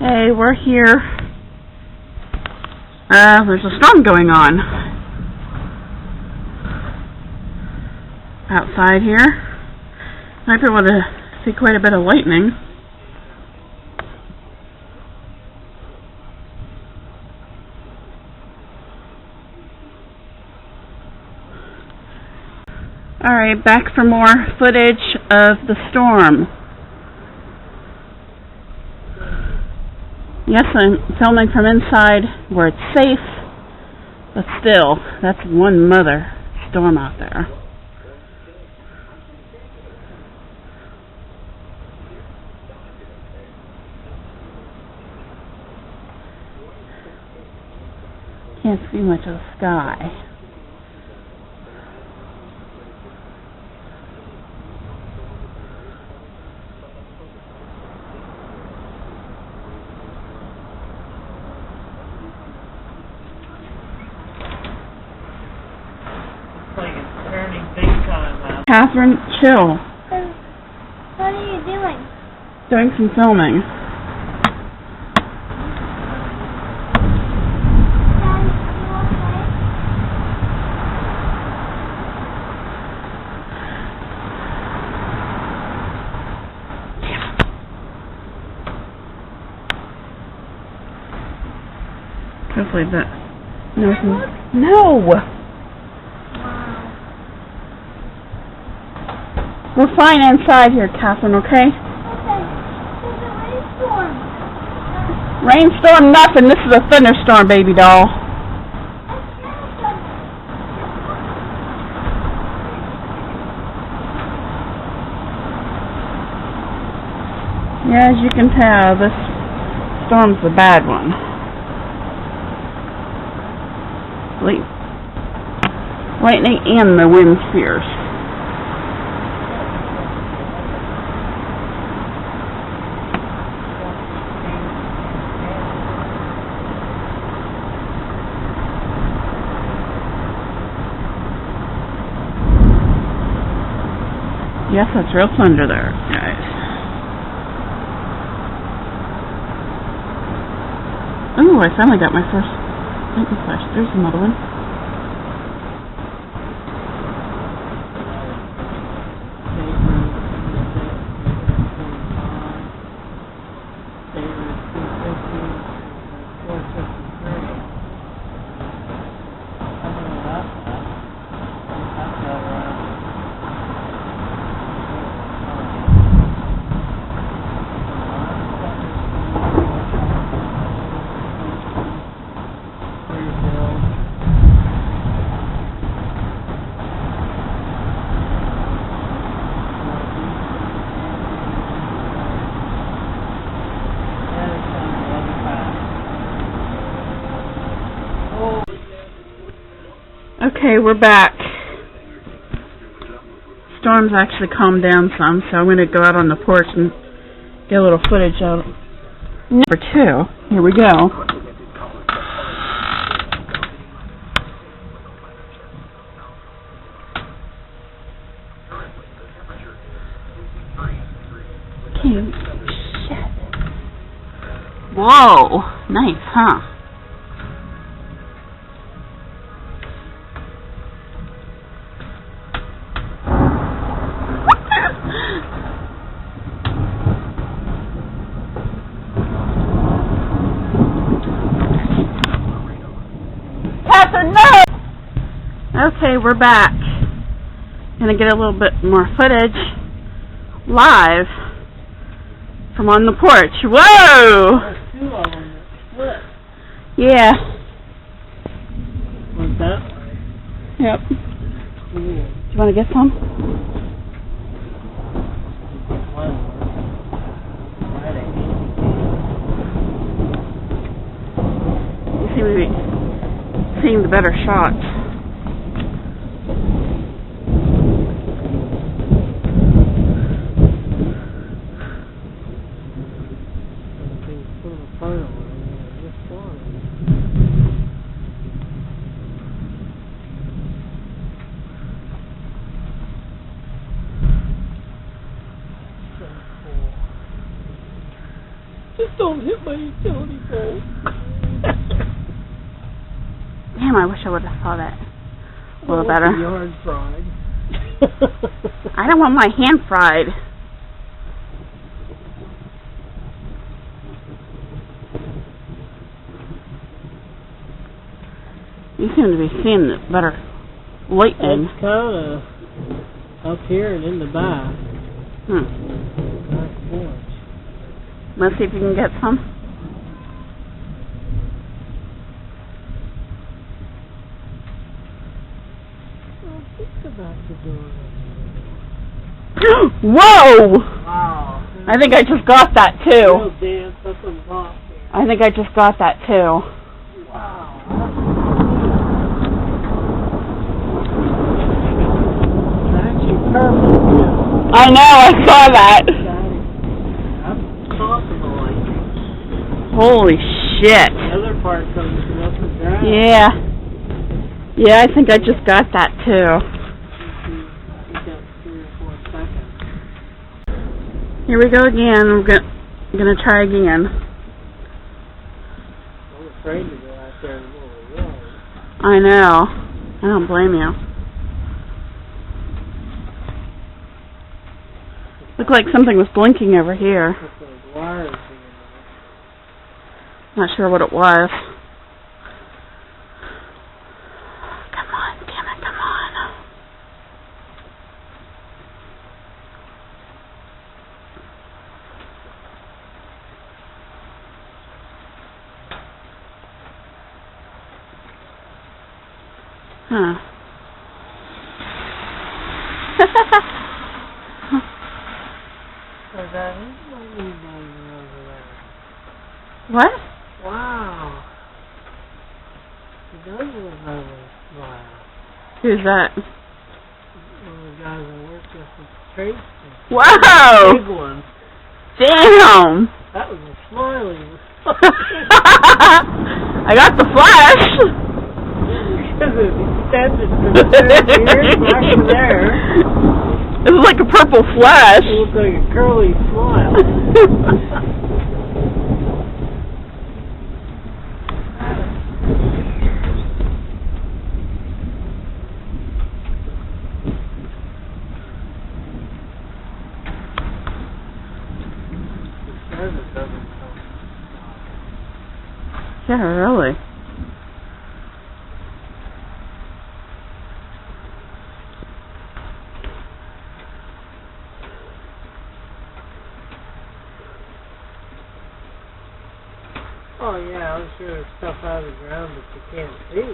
Hey, we're here. There's a storm going on outside here. Might be able to see quite a bit of lightning. Alright, back for more footage of the storm. Yes, I'm filming from inside where it's safe, but still, that's one mother storm out there. Can't see much of the sky. Catherine, chill. What are you doing? Doing some filming. Hopefully that. No! We're fine inside here, Catherine, okay? Okay. There's a rainstorm. Rainstorm nothing. This is a thunderstorm, baby doll. Yeah, as you can tell, this storm's the bad one. Lightning and the wind's fierce. Yes, that's real thunder there, guys. Oh, I finally got my first lightning flash. There's another one. Okay, we're back. Storm's actually calmed down some, so I'm going to go out on the porch and get a little footage out. Number 2. Here we go. Okay. Shit. Whoa. Nice, huh? No! Okay, we're back. Gonna get a little bit more footage live from on the porch. Whoa! There's 2 of them that split. Yeah. Like that? Yep. Cool. Do you want to get some? You seem to be seeing the better shots. Just a Don't hit my utility pole. Damn, I wish I would have saw that a little better. Yard fried. I don't want my hand fried. You seem to be seeing it better. Lightning. It's kind of up here and in the back. Back porch. Let's see if you can get some. Well, think about the door. Whoa! Wow. I think I just got that too. Real dance up on top here. I think I just got that too. Wow. It's actually purple too. I know, I saw that. That's possible, I think. Holy shit. The other part comes up and down. Yeah. Yeah, I think I just got that too. You got 3 or 4 seconds. Here we go again. I'm gonna try again. I'm afraid to go out there in the middle of the road. I know. I don't blame you. Looked like something was blinking over here. With those wires being Not sure what it was. Come on, damn it, come on. Huh. So that is my new neighbor over there. What? Wow. He does look over wow. Who's that? One of the guys I work with is Tracy. Whoa! Big one. Damn! That was a smiley. I got the flash! Because it extended from here back to there. It was like a purple flash. It looked like a curly smile. It says it doesn't come. Yeah, really. Oh yeah, I'm sure there's stuff out of the ground that you can't see.